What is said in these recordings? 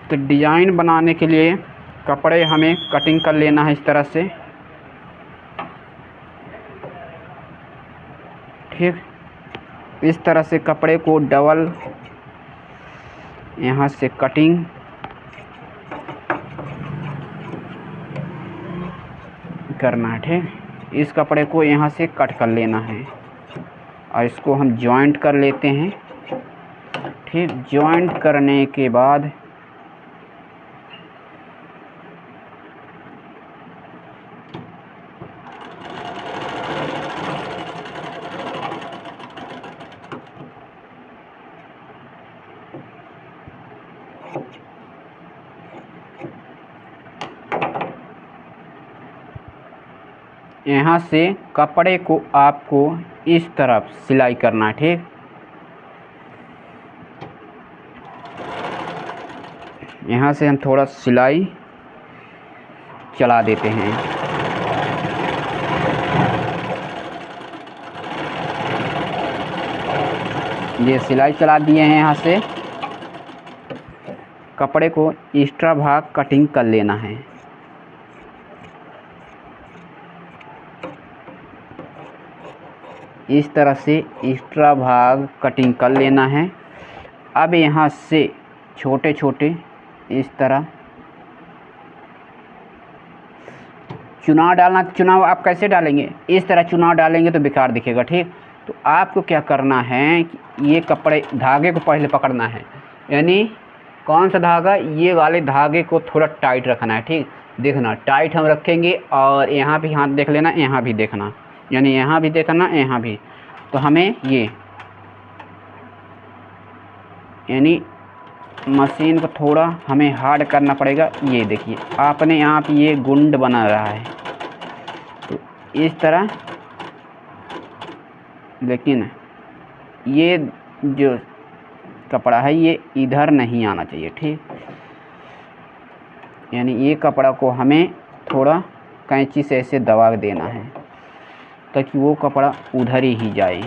तो डिज़ाइन बनाने के लिए कपड़े हमें कटिंग कर लेना है इस तरह से, ठीक। इस तरह से कपड़े को डबल यहाँ से कटिंग करना है, ठीक। इस कपड़े को यहाँ से कट कर लेना है और इसको हम जॉइंट कर लेते हैं, ठीक। जॉइंट करने के बाद यहाँ से कपड़े को आपको इस तरफ सिलाई करना है, ठीक। यहाँ से हम थोड़ा सिलाई चला देते हैं, ये सिलाई चला दिए हैं। यहाँ से कपड़े को एक्स्ट्रा भाग कटिंग कर लेना है, इस तरह से एक्स्ट्रा भाग कटिंग कर लेना है। अब यहाँ से छोटे छोटे इस तरह चुनाव डालना। चुनाव आप कैसे डालेंगे? इस तरह चुनाव डालेंगे तो बेकार दिखेगा, ठीक। तो आपको क्या करना है कि ये कपड़े धागे को पहले पकड़ना है, यानी कौन सा धागा, ये वाले धागे को थोड़ा टाइट रखना है, ठीक। देखना टाइट हम रखेंगे और यहाँ भी हाथ देख लेना, यहाँ भी देखना, यानी यहाँ भी देखना, यहाँ भी। तो हमें ये यानी मशीन को थोड़ा हमें हार्ड करना पड़ेगा। ये देखिए आपने यहाँ पे ये गुंड बना रहा है, तो इस तरह, लेकिन ये जो कपड़ा है ये इधर नहीं आना चाहिए, ठीक। यानी ये कपड़ा को हमें थोड़ा कैंची से ऐसे दबा देना है ताकि वो कपड़ा उधर ही जाए।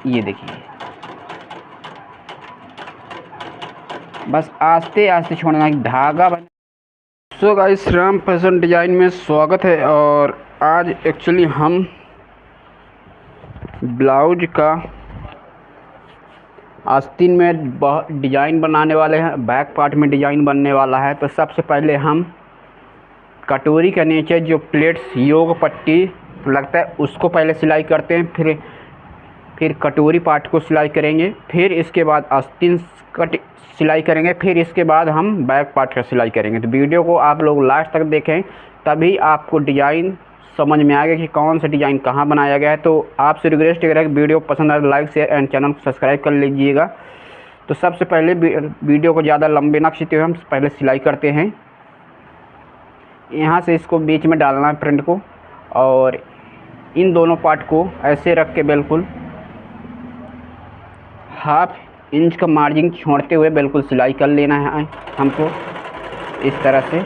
ये देखिए, बस आस्ते आस्ते छोड़ना है, धागा बन। So guys, Ram fashion design में स्वागत है। और आज एक्चुअली हम ब्लाउज का आस्तीन में डिज़ाइन बनाने वाले हैं, बैक पार्ट में डिज़ाइन बनने वाला है। तो सबसे पहले हम कटोरी के नीचे जो प्लेट्स योग पट्टी लगता है उसको पहले सिलाई करते हैं, फिर कटोरी पार्ट को सिलाई करेंगे, फिर इसके बाद आस्तीन कट सिलाई करेंगे, फिर इसके बाद हम बैक पार्ट का सिलाई करेंगे। तो वीडियो को आप लोग लास्ट तक देखें, तभी आपको डिज़ाइन समझ में आएगा कि कौन सा डिज़ाइन कहाँ बनाया गया है। तो आपसे रिक्वेस्ट है कि वीडियो पसंद आए तो लाइक शेयर एंड चैनल को सब्सक्राइब कर लीजिएगा। तो सबसे पहले वीडियो को ज़्यादा लंबे ना खींचते हुए हम पहले सिलाई करते हैं। यहाँ से इसको बीच में डालना है फ्रंट को, और इन दोनों पार्ट को ऐसे रख के बिल्कुल हाफ इंच का मार्जिन छोड़ते हुए बिल्कुल सिलाई कर लेना है हमको इस तरह से।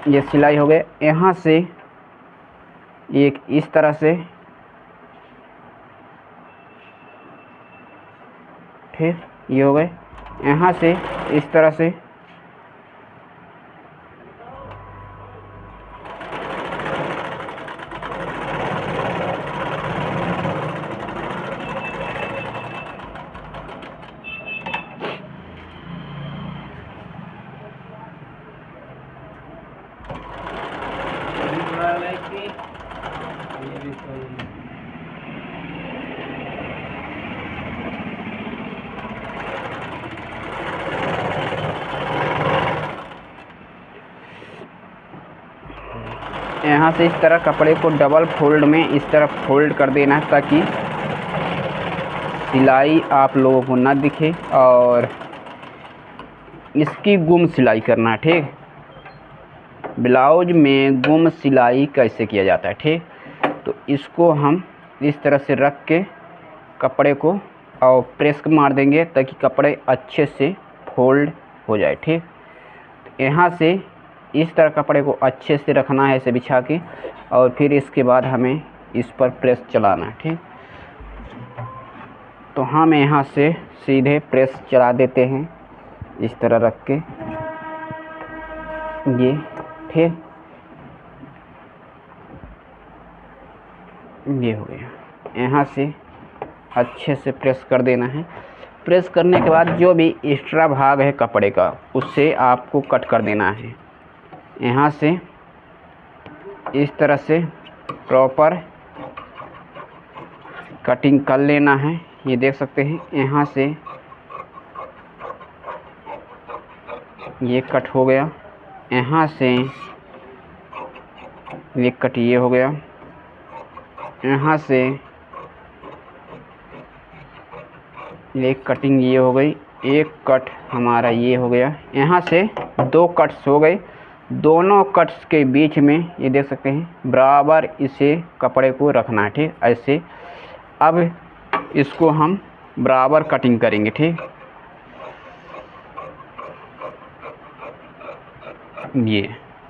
ये सिलाई हो गए। यहाँ से एक इस तरह से, ठीक, ये हो गए। यहाँ से इस तरह से, यहाँ से इस तरह कपड़े को डबल फोल्ड में इस तरह फोल्ड कर देना है ताकि सिलाई आप लोगों को ना दिखे, और इसकी गुम सिलाई करना है, ठीक। ब्लाउज में गुम सिलाई कैसे किया जाता है, ठीक। तो इसको हम इस तरह से रख के कपड़े को और प्रेस मार देंगे ताकि कपड़े अच्छे से फोल्ड हो जाए, ठीक। यहाँ से इस तरह कपड़े को अच्छे से रखना है ऐसे बिछा के, और फिर इसके बाद हमें इस पर प्रेस चलाना है, ठीक। तो हम यहाँ से सीधे प्रेस चला देते हैं इस तरह रख के, ये ठीक, ये हो गया। यहाँ से अच्छे से प्रेस कर देना है। प्रेस करने के बाद जो भी एक्स्ट्रा भाग है कपड़े का उससे आपको कट कर देना है। यहाँ से इस तरह से प्रॉपर कटिंग कर लेना है। ये देख सकते हैं यहाँ से ये कट हो गया, यहाँ से ये कट ये हो गया, यहाँ से एक कटिंग ये हो गई, एक कट हमारा ये हो गया, यहाँ से 2 कट्स हो गए। दोनों कट्स के बीच में ये देख सकते हैं बराबर इसे कपड़े को रखना है, ठीक ऐसे। अब इसको हम बराबर कटिंग करेंगे, ठीक। ये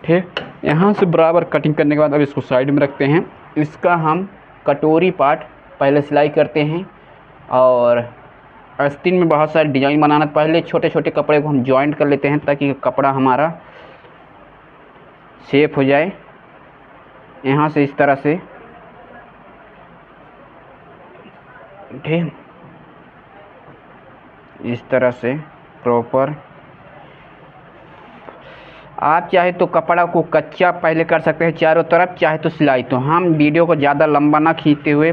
ठीक, यहाँ से बराबर कटिंग करने के बाद अब इसको साइड में रखते हैं। इसका हम कटोरी पार्ट पहले सिलाई करते हैं और आस्तीन में बहुत सारे डिज़ाइन बनाना। पहले छोटे छोटे कपड़े को हम जॉइंट कर लेते हैं ताकि कपड़ा हमारा शेप हो जाए। यहाँ से इस तरह से, ठीक, इस तरह से प्रॉपर। आप चाहे तो कपड़ा को कच्चा पहले कर सकते हैं चारों तरफ, चाहे तो सिलाई। तो हम वीडियो को ज़्यादा लंबा ना खींचते हुए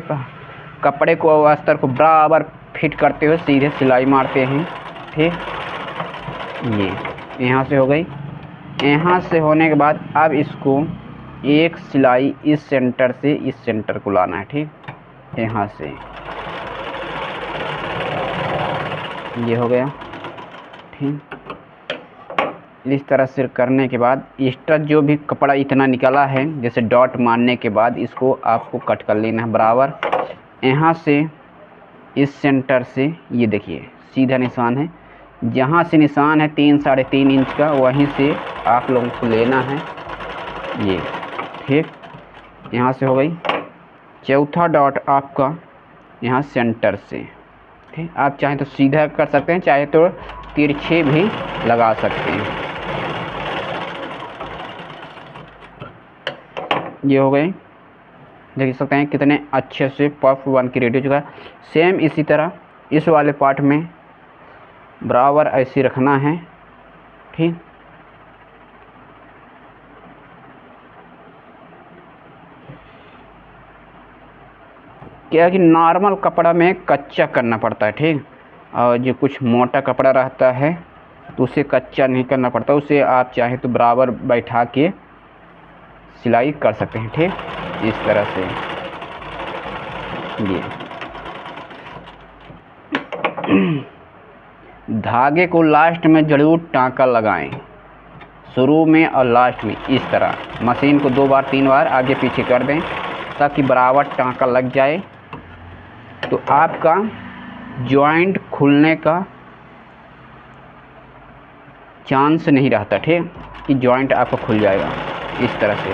कपड़े को अस्तर को बराबर फिट करते हुए सीधे सिलाई मारते हैं, ठीक। ये यहाँ से हो गई। यहाँ से होने के बाद अब इसको एक सिलाई इस सेंटर से इस सेंटर को लाना है, ठीक। यहाँ से ये हो गया, ठीक। इस तरह से करने के बाद एक्स्ट्रा जो भी कपड़ा इतना निकला है, जैसे डॉट मारने के बाद इसको आपको कट कर लेना है बराबर। यहाँ से इस सेंटर से ये देखिए सीधा निशान है, जहाँ से निशान है 3 साढ़े 3 इंच का, वहीं से आप लोगों को लेना है ये, ठीक। यहाँ से हो गई। चौथा डॉट आपका यहाँ सेंटर से, ठीक। आप चाहें तो सीधा कर सकते हैं, चाहे तो तिरछे भी लगा सकते हैं। ये हो गए, देख सकते हैं कितने अच्छे से पफ बन के रेडी हो चुका है। सेम इसी तरह इस वाले पार्ट में बराबर ऐसे रखना है, ठीक। क्या कि नॉर्मल कपड़ा में कच्चा करना पड़ता है, ठीक। और जो कुछ मोटा कपड़ा रहता है तो उसे कच्चा नहीं करना पड़ता, उसे आप चाहे तो बराबर बैठा के सिलाई कर सकते हैं, ठीक। इस तरह से ये धागे को लास्ट में जरूर टाँका लगाएं, शुरू में और लास्ट में। इस तरह मशीन को 2 बार 3 बार आगे पीछे कर दें ताकि बराबर टाँका लग जाए, तो आपका जॉइंट खुलने का चांस नहीं रहता, ठीक, कि जॉइंट आपका खुल जाएगा। इस तरह से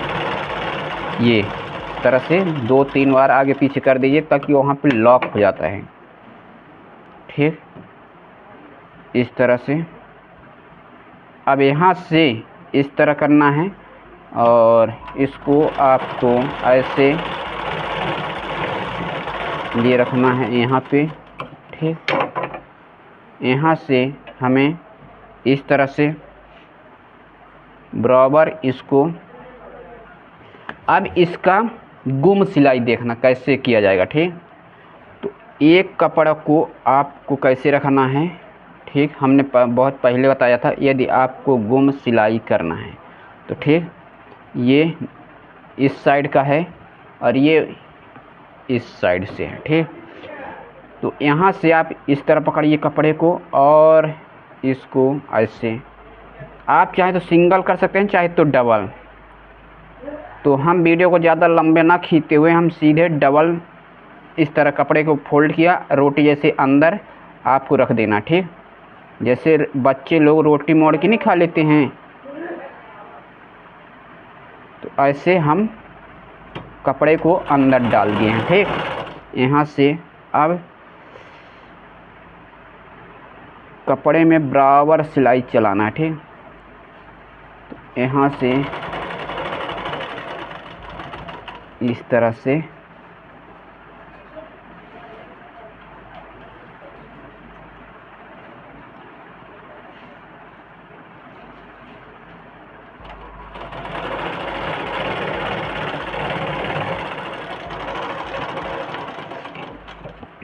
ये तरह से 2-3 बार आगे पीछे कर दीजिए ताकि वहाँ पे लॉक हो जाता है, ठीक। इस तरह से अब यहाँ से इस तरह करना है और इसको आपको ऐसे ये रखना है यहाँ पे, ठीक। यहाँ से हमें इस तरह से बराबर इसको, अब इसका गुम सिलाई देखना कैसे किया जाएगा, ठीक। तो एक कपड़ा को आपको कैसे रखना है, ठीक, हमने बहुत पहले बताया था। यदि आपको गुम सिलाई करना है तो ठीक, ये इस साइड का है और ये इस साइड से है, ठीक। तो यहाँ से आप इस तरह पकड़िए कपड़े को और इसको ऐसे, आप चाहे तो सिंगल कर सकते हैं चाहे तो डबल। तो हम वीडियो को ज़्यादा लंबे ना खींचते हुए हम सीधे डबल इस तरह कपड़े को फोल्ड किया, रोटी जैसे अंदर आपको रख देना, ठीक। जैसे बच्चे लोग रोटी मोड़ के नहीं खा लेते हैं, तो ऐसे हम कपड़े को अंदर डाल दिए हैं, ठीक। यहाँ से अब कपड़े में बराबर सिलाई चलाना है। ठीक, तो यहाँ से इस तरह से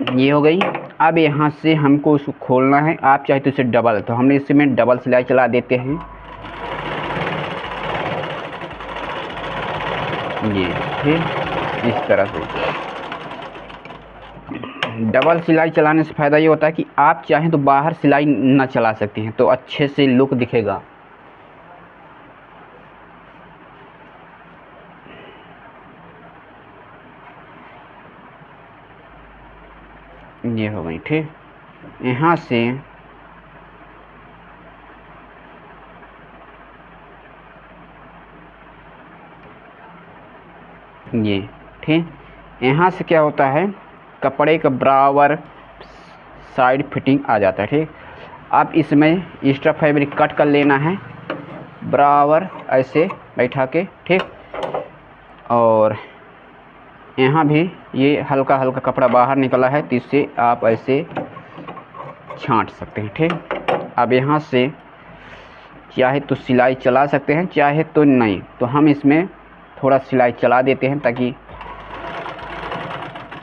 ये हो गई। अब यहाँ से हमको उसको खोलना है। आप चाहे तो इसे डबल, तो हमने इसमें डबल सिलाई चला देते हैं। ये ठीक, इस तरह से डबल सिलाई चलाने से फ़ायदा ये होता है कि आप चाहें तो बाहर सिलाई ना चला सकते हैं, तो अच्छे से लुक दिखेगा। ये हो गई। ठीक, यहाँ से ये ठीक, यहाँ से क्या होता है, कपड़े का बराबर साइड फिटिंग आ जाता है। ठीक, अब इसमें एक्स्ट्रा फैब्रिक कट कर लेना है बराबर ऐसे बैठा के। ठीक, और यहाँ भी ये हल्का हल्का कपड़ा बाहर निकला है, तो इससे आप ऐसे छांट सकते हैं। ठीक, अब यहाँ से चाहे तो सिलाई चला सकते हैं, चाहे तो नहीं, तो हम इसमें थोड़ा सिलाई चला देते हैं ताकि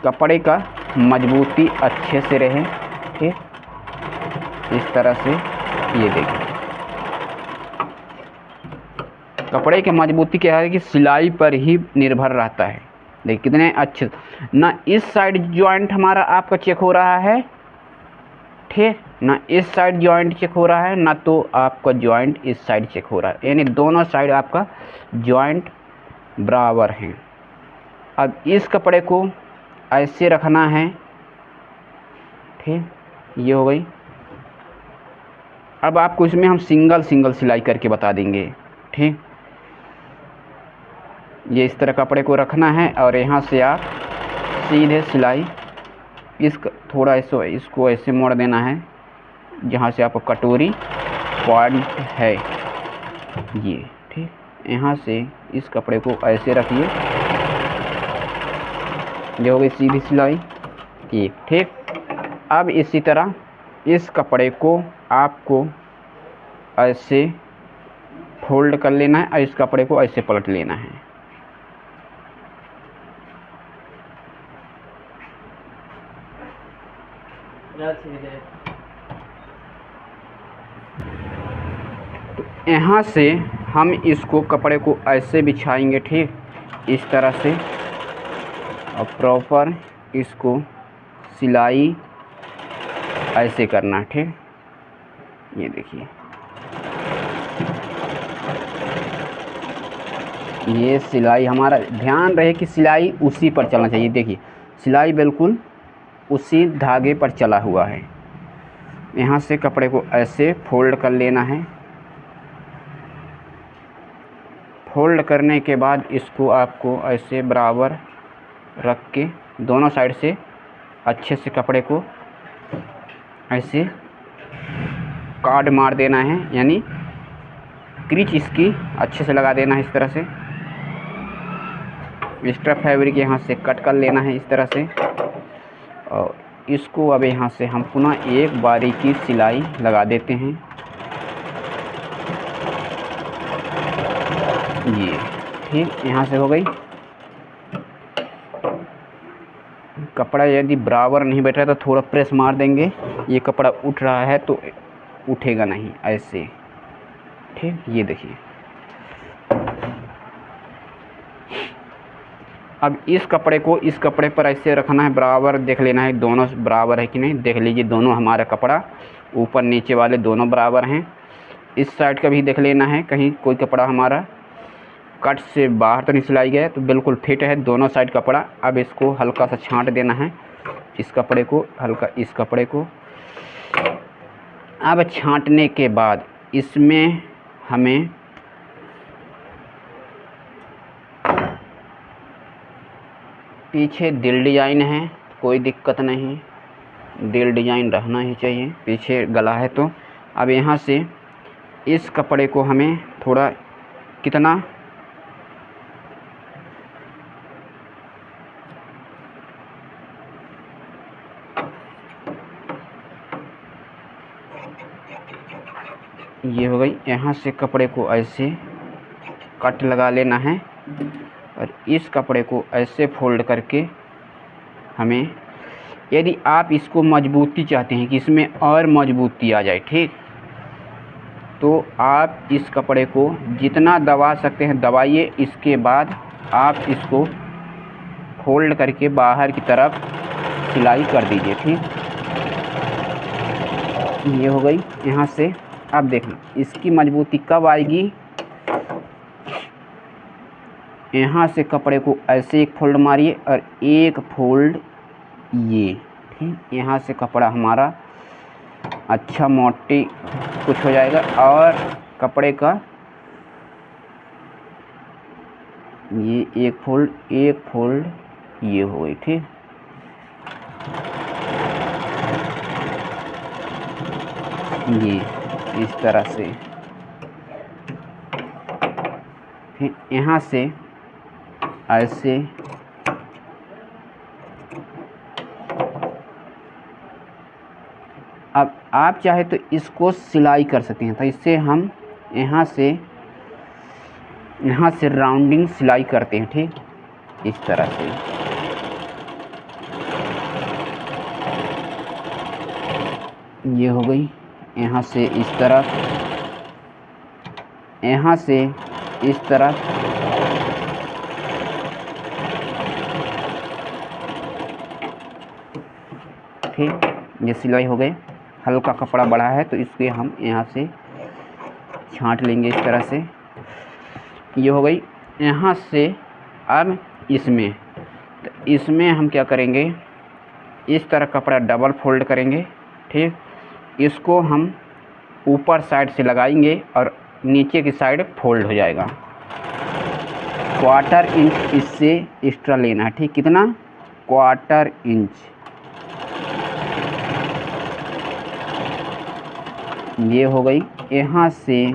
कपड़े का मजबूती अच्छे से रहे। ठीक, इस तरह से ये देखिए, कपड़े की मजबूती क्या है कि सिलाई पर ही निर्भर रहता है। देखिए कितने अच्छे, ना इस साइड जॉइंट हमारा आपका चेक हो रहा है, ठीक, ना इस साइड जॉइंट चेक हो रहा है, ना तो आपका जॉइंट इस साइड चेक हो रहा है, यानी दोनों साइड आपका जॉइंट बराबर हैं। अब इस कपड़े को ऐसे रखना है। ठीक, ये हो गई। अब आपको इसमें हम सिंगल सिंगल सिलाई करके बता देंगे। ठीक, ये इस तरह कपड़े को रखना है और यहाँ से आप सीधे सिलाई थोड़ा इसको ऐसे मोड़ देना है जहाँ से आपको कटोरी पॉइंट है ये। ठीक, यहाँ से इस कपड़े को ऐसे रखिए, ये हो गई सीधी सिलाई की। ठीक, अब इसी तरह इस कपड़े को आपको ऐसे फोल्ड कर लेना है और इस कपड़े को ऐसे पलट लेना है। तो यहाँ से हम इसको कपड़े को ऐसे बिछाएंगे। ठीक, इस तरह से, और प्रॉपर इसको सिलाई ऐसे करना है। ठीक, ये देखिए, ये सिलाई हमारा ध्यान रहे कि सिलाई उसी पर चलना चाहिए। देखिए सिलाई बिल्कुल उसी धागे पर चला हुआ है। यहाँ से कपड़े को ऐसे फोल्ड कर लेना है। फोल्ड करने के बाद इसको आपको ऐसे बराबर रख के दोनों साइड से अच्छे से कपड़े को ऐसे कार्ड मार देना है, यानी क्रीच इसकी अच्छे से लगा देना है। इस तरह से एक्स्ट्रा फैब्रिक यहाँ से कट कर लेना है इस तरह से, और इसको अब यहाँ से हम पुनः एक बारीकी सिलाई लगा देते हैं। ये ठीक, यहाँ से हो गई। कपड़ा यदि बराबर नहीं बैठ रहा तो थोड़ा प्रेस मार देंगे, ये कपड़ा उठ रहा है तो उठेगा नहीं ऐसे। ठीक, ये देखिए। अब इस कपड़े को इस कपड़े पर ऐसे रखना है, बराबर देख लेना है दोनों बराबर है कि नहीं। देख लीजिए दोनों हमारा कपड़ा ऊपर नीचे वाले दोनों बराबर हैं। इस साइड का भी देख लेना है कहीं कोई कपड़ा हमारा कट से बाहर तो नहीं सिलाई गया, तो बिल्कुल फिट है दोनों साइड कपड़ा। अब इसको हल्का सा छांट देना है, इस कपड़े को हल्का, इस कपड़े को। अब छांटने के बाद इसमें हमें पीछे दिल डिजाइन है, कोई दिक्कत नहीं। दिल डिजाइन रहना ही चाहिए, पीछे गला है तो। अब यहाँ से इस कपड़े को हमें थोड़ा कितना ये हो गई। यहाँ से कपड़े को ऐसे कट लगा लेना है और इस कपड़े को ऐसे फोल्ड करके हमें, यदि आप इसको मजबूती चाहते हैं कि इसमें और मजबूती आ जाए, ठीक, तो आप इस कपड़े को जितना दबा सकते हैं दबाइए। इसके बाद आप इसको फोल्ड करके बाहर की तरफ सिलाई कर दीजिए, ठीक। ये हो गई। यहाँ से अब देखना इसकी मजबूती कब आएगी। यहाँ से कपड़े को ऐसे एक फोल्ड मारिए और एक फोल्ड ये, ठीक। यहाँ से कपड़ा हमारा अच्छा मोटी कुछ हो जाएगा और कपड़े का ये एक फोल्ड ये हो गई, ठीक। ये इस तरह से, फिर यहाँ से ऐसे अब आप चाहे तो इसको सिलाई कर सकते हैं। तो इससे हम यहाँ से राउंडिंग सिलाई करते हैं, ठीक, इस तरह से। ये हो गई। यहाँ से इस तरफ, यहाँ से इस तरफ, ठीक। ये सिलाई हो गए। हल्का कपड़ा बड़ा है तो इसके हम यहाँ से छांट लेंगे इस तरह से। ये हो गई। यहाँ से अब इसमें हम क्या करेंगे, इस तरह कपड़ा डबल फोल्ड करेंगे, ठीक। इसको हम ऊपर साइड से लगाएंगे और नीचे की साइड फोल्ड हो जाएगा। 1/4 इंच इससे एक्स्ट्रा लेना है, ठीक। कितना? 1/4 इंच। ये हो गई। यहाँ से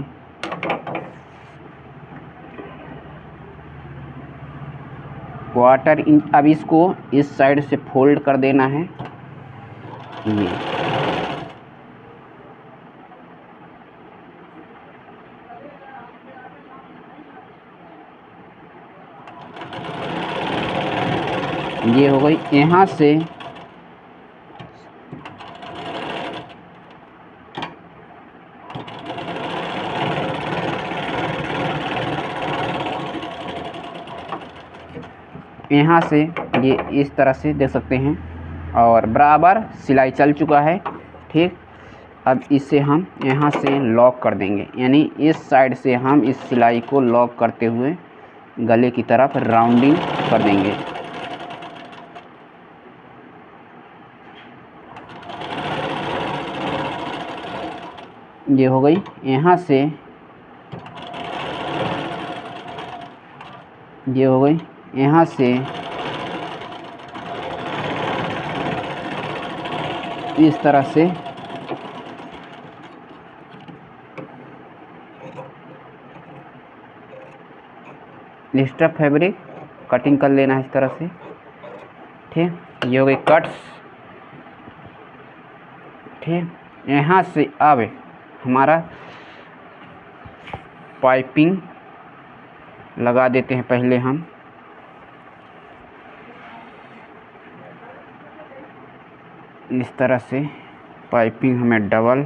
क्वार्टर इंच। अब इसको इस साइड से फोल्ड कर देना है। ये हो गई। यहाँ से ये इस तरह से देख सकते हैं और बराबर सिलाई चल चुका है, ठीक। अब इसे हम यहाँ से लॉक कर देंगे, यानी इस साइड से हम इस सिलाई को लॉक करते हुए गले की तरफ राउंडिंग कर देंगे। ये हो गई। यहाँ से ये हो गई। यहाँ से इस तरह से एक्स्ट्रा फैब्रिक कटिंग कर लेना है इस तरह से, ठीक। ये हो गई कट्स, ठीक। यहाँ से अब हमारा पाइपिंग लगा देते हैं। पहले हम इस तरह से पाइपिंग हमें डबल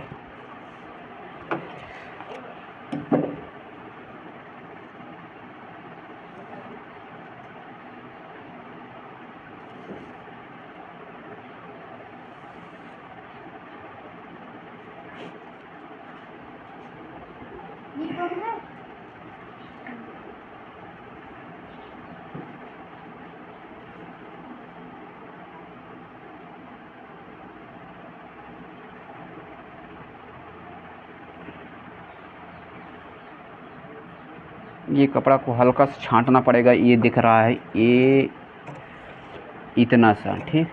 ये कपड़ा को हल्का सा छांटना पड़ेगा। ये दिख रहा है, ये इतना सा, ठीक।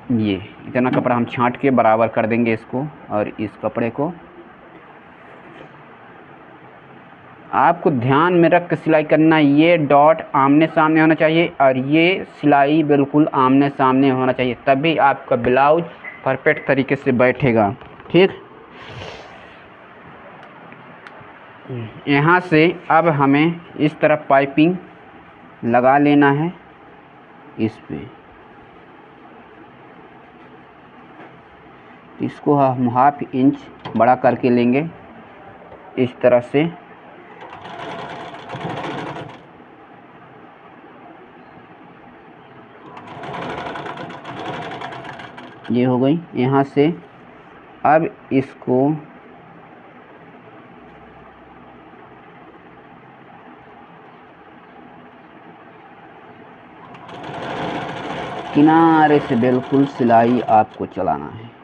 ये इतना कपड़ा हम छांट के बराबर कर देंगे इसको। और इस कपड़े को आपको ध्यान में रख के सिलाई करना। ये डॉट आमने सामने होना चाहिए और ये सिलाई बिल्कुल आमने सामने होना चाहिए, तभी आपका ब्लाउज परफेक्ट तरीके से बैठेगा। ठीक, यहाँ से अब हमें इस तरफ पाइपिंग लगा लेना है इस पे। इसको हम 1/2 इंच बड़ा करके लेंगे इस तरह से। ये हो गई। यहाँ से अब इसको किनारे से बिल्कुल सिलाई आपको चलाना है।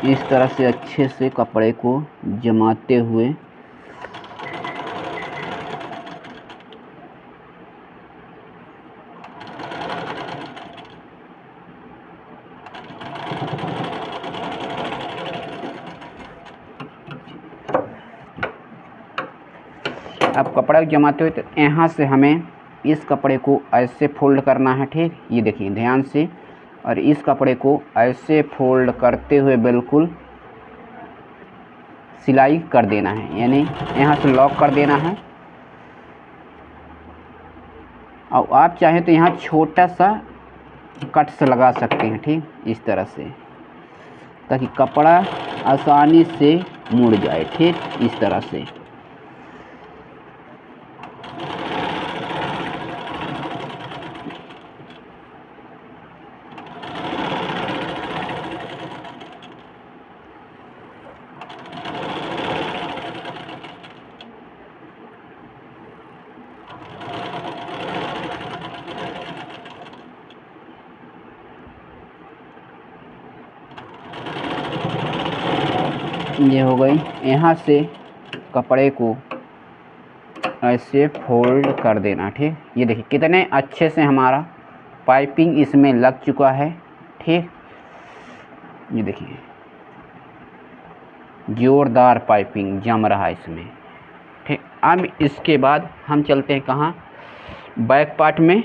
इस तरह से अच्छे से कपड़े को जमाते हुए अब कपड़ा जमाते हुए तो यहाँ से हमें इस कपड़े को ऐसे फोल्ड करना है। ठीक, ये देखिए ध्यान से। और इस कपड़े को ऐसे फोल्ड करते हुए बिल्कुल सिलाई कर देना है, यानी यहाँ से लॉक कर देना है। और आप चाहें तो यहाँ छोटा सा कट से लगा सकते हैं। ठीक, इस तरह से, ताकि कपड़ा आसानी से मुड़ जाए। ठीक, इस तरह से। ये हो गई। यहाँ से कपड़े को ऐसे फोल्ड कर देना। ठीक, ये देखिए कितने अच्छे से हमारा पाइपिंग इसमें लग चुका है। ठीक, ये देखिए जोरदार पाइपिंग जम रहा है इसमें। ठीक, अब इसके बाद हम चलते हैं कहाँ, बैक पार्ट में।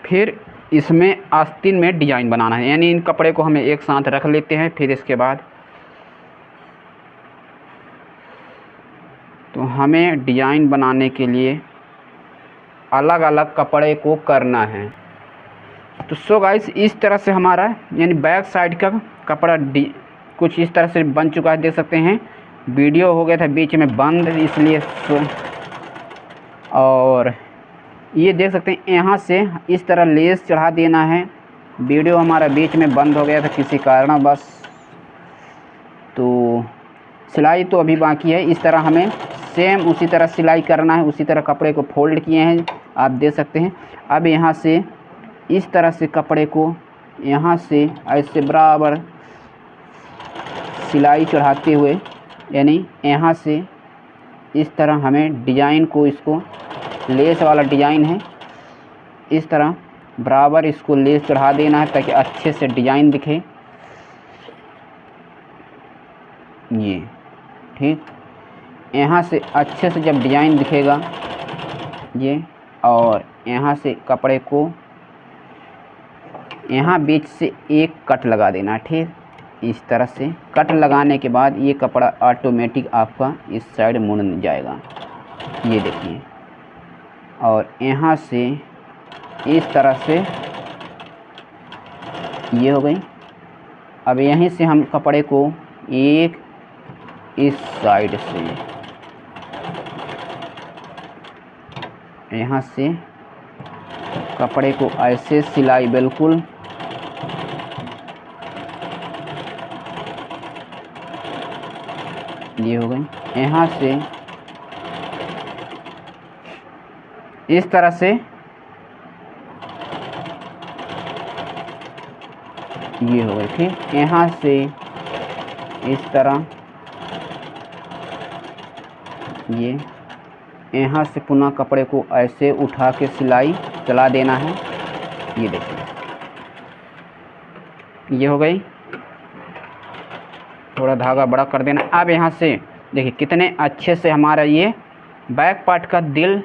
फिर इसमें आस्तीन में डिजाइन बनाना है, यानी इन कपड़े को हमें एक साथ रख लेते हैं। फिर इसके बाद तो हमें डिजाइन बनाने के लिए अलग अलग कपड़े को करना है। तो सो गाइस, इस तरह से हमारा यानी बैक साइड का कपड़ा कुछ इस तरह से बन चुका है। देख सकते हैं वीडियो हो गया था बीच में बंद, इसलिए और ये देख सकते हैं यहाँ से इस तरह लेस चढ़ा देना है। वीडियो हमारा बीच में बंद हो गया था किसी कारणवश, तो सिलाई तो अभी बाकी है। इस तरह हमें सेम उसी तरह सिलाई करना है। उसी तरह कपड़े को फोल्ड किए हैं, आप देख सकते हैं। अब यहाँ से इस तरह से कपड़े को यहाँ से ऐसे बराबर सिलाई चढ़ाते हुए, यानी यहाँ से इस तरह हमें डिज़ाइन को, इसको लेस वाला डिज़ाइन है, इस तरह बराबर इसको लेस चढ़ा देना है ताकि अच्छे से डिज़ाइन दिखे। ये ठीक, यहाँ से अच्छे से जब डिज़ाइन दिखेगा ये, और यहाँ से कपड़े को यहाँ बीच से एक कट लगा देना। ठीक, इस तरह से कट लगाने के बाद ये कपड़ा ऑटोमेटिक आपका इस साइड मुड़ जाएगा। ये देखिए, और यहाँ से इस तरह से ये हो गई। अब यहीं से हम कपड़े को एक इस साइड से, यहाँ से कपड़े को ऐसे सिलाई बिल्कुल ये हो गई। यहाँ से इस तरह से ये हो गई। ठीक, यहाँ से इस तरह ये यहाँ से पुनः कपड़े को ऐसे उठा के सिलाई चला देना है। ये देखिए, ये हो गई। थोड़ा धागा बड़ा कर देना। अब यहाँ से देखिए कितने अच्छे से हमारा ये बैक पार्ट का दिल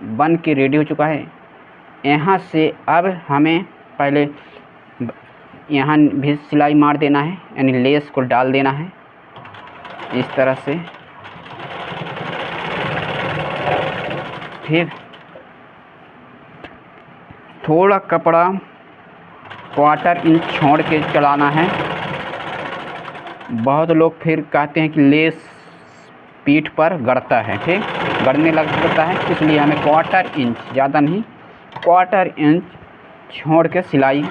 बन के रेडी हो चुका है। यहाँ से अब हमें पहले यहाँ भी सिलाई मार देना है, यानी लेस को डाल देना है इस तरह से। ठीक, थोड़ा कपड़ा 1/4 इंच छोड़ के चलाना है। बहुत लोग फिर कहते हैं कि लेस पीठ पर गड़ता है। ठीक, गड़ने लगता है, इसलिए हमें 1/4 इंच, ज़्यादा नहीं, 1/4 इंच छोड़ के सिलाई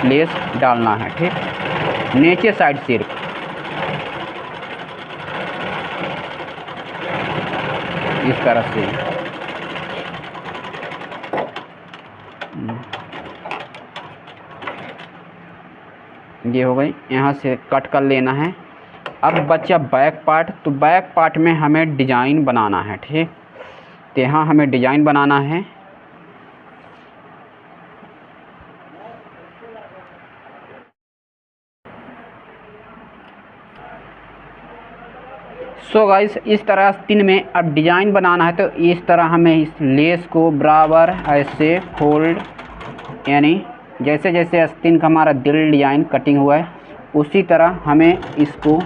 लेस डालना है। ठीक, नीचे साइड सिर्फ इस तरह से। ये हो गई। यहाँ से कट कर लेना है। अब बचा बैक पार्ट। तो बैक पार्ट में हमें डिज़ाइन बनाना है। ठीक, तो यहाँ हमें डिज़ाइन बनाना है। सो गाइस, इस तरह आस्तीन में अब डिज़ाइन बनाना है। तो इस तरह हमें इस लेस को बराबर ऐसे फोल्ड, यानी जैसे जैसे आस्तीन का हमारा दिल डिज़ाइन कटिंग हुआ है उसी तरह हमें इसको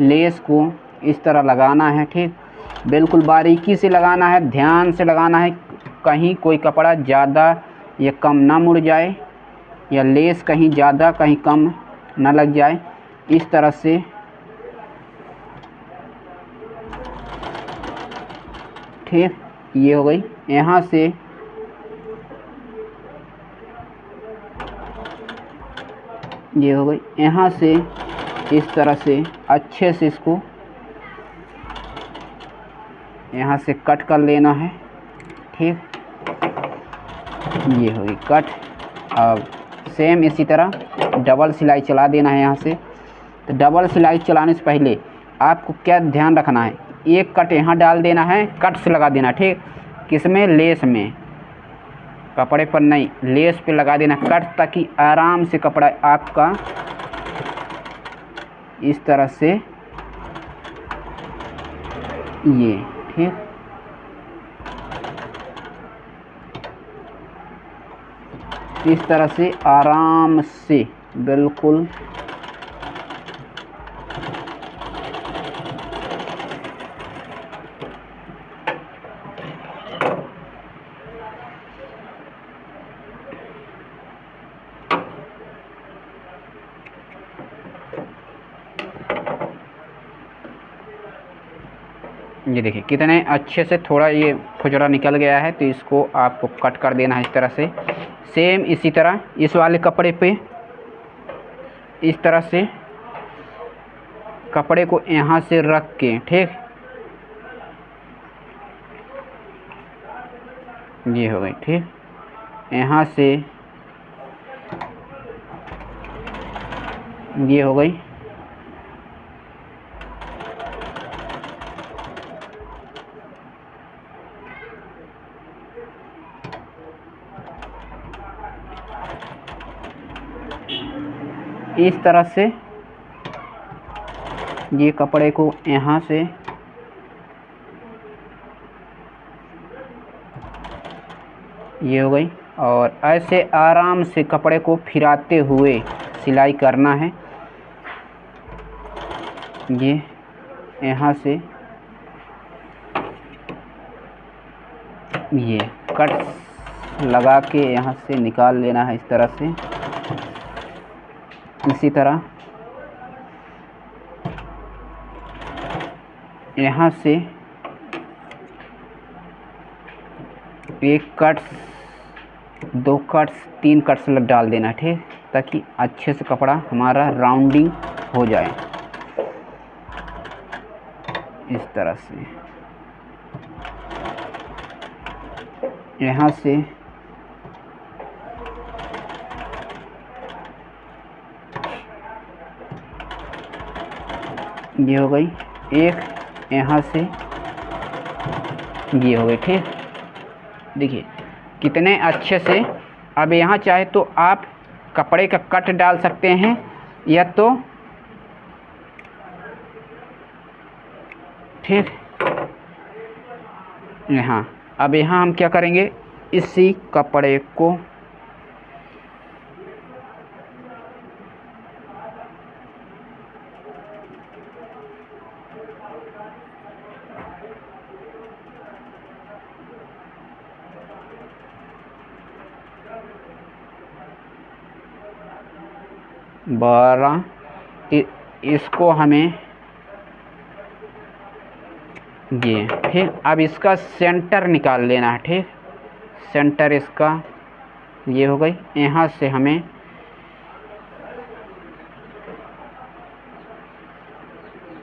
लेस को इस तरह लगाना है। ठीक, बिल्कुल बारीकी से लगाना है, ध्यान से लगाना है, कहीं कोई कपड़ा ज़्यादा या कम ना मुड़ जाए, या लेस कहीं ज़्यादा कहीं कम ना लग जाए। इस तरह से ठीक, ये हो गई। यहाँ से ये हो गई। यहाँ से इस तरह से अच्छे से इसको यहाँ से कट कर लेना है। ठीक, ये हो गई कट। अब सेम इसी तरह डबल सिलाई चला देना है यहाँ से। तो डबल सिलाई चलाने से पहले आपको क्या ध्यान रखना है, एक कट यहाँ डाल देना है, कट से लगा देना। ठीक, किसमें, लेस में, कपड़े पर नहीं, लेस पे लगा देना कट, ताकि आराम से कपड़ा आपका इस तरह से ये। ठीक, इस तरह से आराम से बिल्कुल ये देखिए कितने अच्छे से थोड़ा ये खुजरा निकल गया है। तो इसको आपको कट कर देना है इस तरह से। सेम इसी तरह इस वाले कपड़े पे इस तरह से कपड़े को यहाँ से रख के, ठीक, ये हो गई। ठीक, यहाँ से ये हो गई। इस तरह से ये कपड़े को यहाँ से ये हो गई। और ऐसे आराम से कपड़े को फिराते हुए सिलाई करना है। ये यहाँ से ये कट लगा के यहाँ से निकाल लेना है इस तरह से। इसी तरह यहाँ से एक कट, दो कट्स, 3 कट्स डाल देना, ठीक, ताकि अच्छे से कपड़ा हमारा राउंडिंग हो जाए इस तरह से। यहाँ से ये हो गई एक, यहाँ से ये हो गई। ठीक, देखिए कितने अच्छे से। अब यहाँ चाहे तो आप कपड़े का कट डाल सकते हैं, या तो ठीक यहाँ। अब यहाँ हम क्या करेंगे, इसी कपड़े को इसको हमें ये ठीक। अब इसका सेंटर निकाल लेना है। ठीक, सेंटर इसका ये हो गई। यहाँ से हमें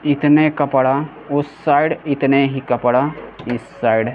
इतने कपड़ा उस साइड, इतने ही कपड़ा इस साइड।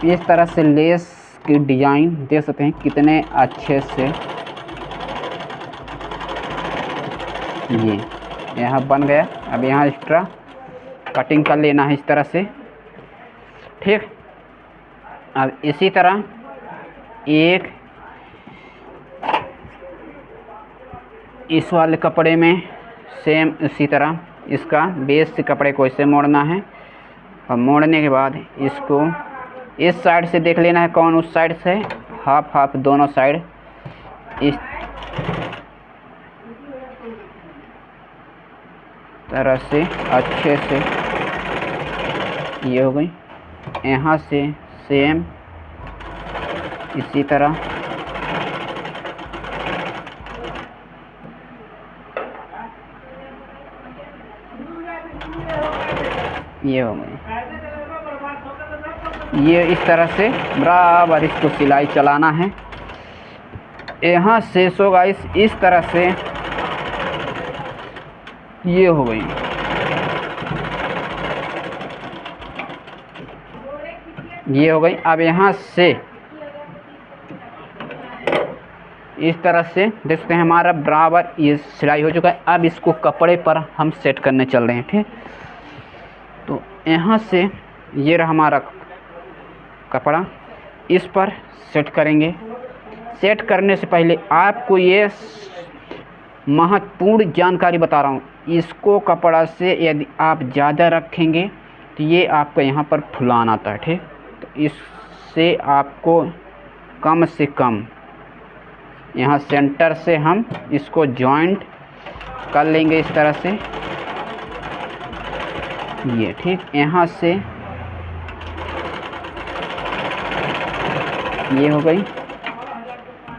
इस तरह से लेस की डिज़ाइन देख सकते हैं कितने अच्छे से ये यहाँ बन गया। अब यहाँ एक्स्ट्रा कटिंग कर लेना है इस तरह से। ठीक, अब इसी तरह एक इस वाले कपड़े में सेम इसी तरह इसका बेस से कपड़े को इसे मोड़ना है, और मोड़ने के बाद इसको इस साइड से देख लेना है कौन उस साइड से, हाफ हाफ दोनों साइड इस तरह से अच्छे से ये हो गई। यहाँ से सेम इसी तरह ये हो गई। ये इस तरह से बराबर इसको सिलाई चलाना है। यहाँ से सो गाइस इस तरह से ये हो गई। ये हो गई। अब यहाँ से इस तरह से देखते हैं हमारा बराबर ये सिलाई हो चुका है। अब इसको कपड़े पर हम सेट करने चल रहे हैं। ठीक, तो यहाँ से ये रहा हमारा कपड़ा, इस पर सेट करेंगे। सेट करने से पहले आपको ये महत्वपूर्ण जानकारी बता रहा हूँ, इसको कपड़ा से यदि आप ज़्यादा रखेंगे तो ये आपका यहाँ पर फुलान आता है। ठीक, तो इससे आपको कम से कम यहाँ सेंटर से हम इसको जॉइंट कर लेंगे इस तरह से ये। ठीक, यहाँ से ये हो गई।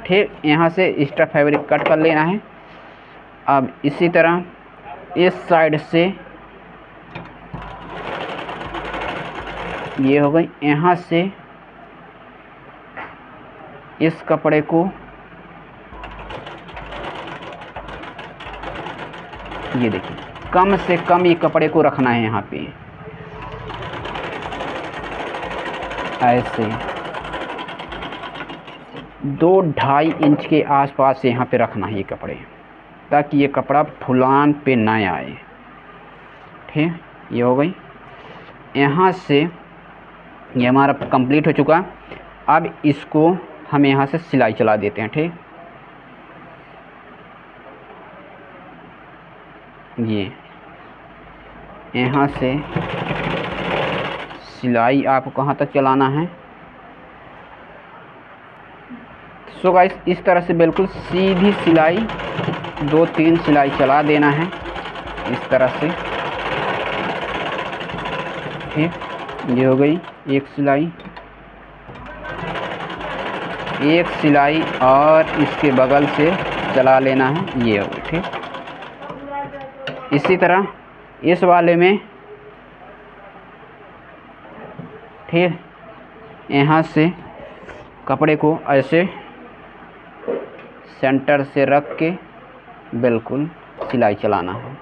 ठीक, यहाँ से एक्स्ट्रा फैब्रिक कट कर लेना है। अब इसी तरह इस साइड से ये हो गई। यहाँ से इस कपड़े को ये देखिए कम से कम ये कपड़े को रखना है यहाँ पे ऐसे 2-2.5 इंच के आसपास यहाँ पे रखना है ये कपड़े, ताकि ये कपड़ा फुलान पे ना आए। ठीक, ये हो गई। यहाँ से ये हमारा कंप्लीट हो चुका। अब इसको हम यहाँ से सिलाई चला देते हैं। ठीक, ये यहाँ से सिलाई आपको कहाँ तक चलाना है। सो गाइस इस तरह से बिल्कुल सीधी सिलाई 2-3 सिलाई चला देना है। इस तरह से। ठीक, ये हो गई एक सिलाई, एक सिलाई और इसके बगल से चला लेना है, ये हो गई। ठीक, इसी तरह इस वाले में ठीक यहाँ से कपड़े को ऐसे सेंटर से रख के बिल्कुल सिलाई चलाना है।